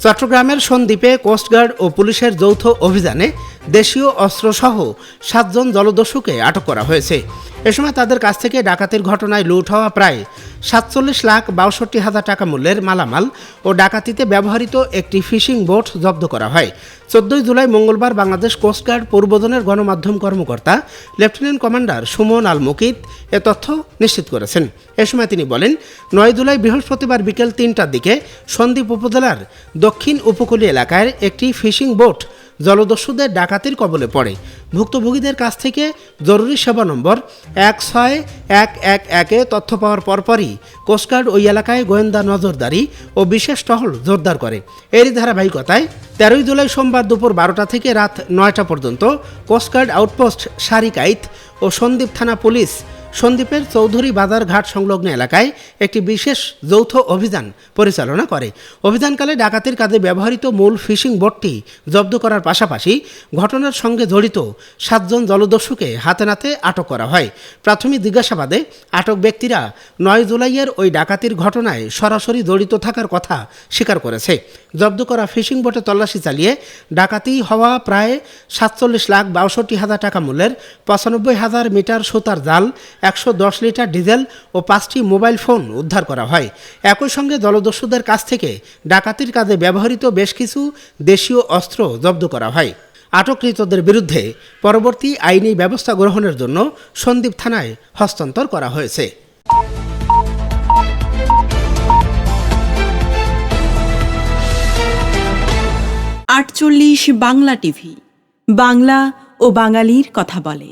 চট্টগ্রামের সন্দ্বীপে কোস্টগার্ড ও পুলিশের যৌথ অভিযানে দেশীয় অস্ত্রসহ 7 জন জলদস্যুকে আটক করা হয়েছে। এ সময় তাদের কাছ থেকে ডাকাতির ঘটনায় লুট হওয়া প্রায় 47,62,000 টাকা মূল্যের মালামাল ও ডাকাতিতে ব্যবহৃত একটি ফিশিং বোট জব্দ করা হয়। 14 জুলাই মঙ্গলবার বাংলাদেশ কোস্টগার্ড পূর্বজনের গণমাধ্যম কর্মকর্তা লেফটেন্যান্ট কমান্ডার সুমন আল মুকিত এ তথ্য নিশ্চিত করেছেন। এ সময় তিনি বলেন, 9 জুলাই বৃহস্পতিবার বিকেল 3টার দিকে সন্দ্বীপ উপজেলার দক্ষিণ উপকূলীয় এলাকায় একটি ফিশিং বোট জলদস্যুদের ডাকাতির কবলে পড়ে। ভুক্তভোগীদের কাছ থেকে জরুরি সেবা নম্বর 16111-এ তথ্য পাওয়ার পরপরই কোস্টগার্ড ওই এলাকায় গোয়েন্দা নজরদারি ও বিশেষ টহল জোরদার করে। এরই ধারাবাহিকতায় 13 জুলাই সোমবার দুপুর 12টা থেকে রাত 9টা পর্যন্ত কোস্টগার্ড আউটপোস্ট সারিকাইত ও সন্দ্বীপ থানা পুলিশ সন্দ্বীপের চৌধুরী বাজার ঘাট সংলগ্ন এলাকায় একটি বিশেষ যৌথ অভিযান পরিচালনা করে। অভিযানকালে ডাকাতির কাজে ব্যবহৃত মূল ফিশিং বোটটি জব্দ করার পাশাপাশি ঘটনার সঙ্গে জড়িত 7 জন জলদস্যুকে হাতে নাতে আটক করা হয়। প্রাথমিক জিজ্ঞাসাবাদে আটক ব্যক্তিরা 9 জুলাইয়ের ওই ডাকাতির ঘটনায় সরাসরি জড়িত থাকার কথা স্বীকার করেছে। জব্দ করা ফিশিং বোটে তল্লাশি চালিয়ে ডাকাতি হওয়া প্রায় 47,62,000 টাকা মূল্যের 95,000 মিটার সুতার জাল, 110 লিটার ডিজেল ও 5টি মোবাইল ফোন উদ্ধার করা হয়। একই সঙ্গে জলদস্যুদের কাছ থেকে ডাকাতির কাজে ব্যবহৃত বেশ কিছু দেশীয় অস্ত্র জব্দ করা হয়। আটককৃতদের বিরুদ্ধে পরবর্তী আইনি ব্যবস্থা গ্রহণের জন্য সন্দ্বীপ থানায় হস্তান্তর করা হয়েছে। 48 বাংলা টিভি, বাংলা ও বাঙালির কথা বলে।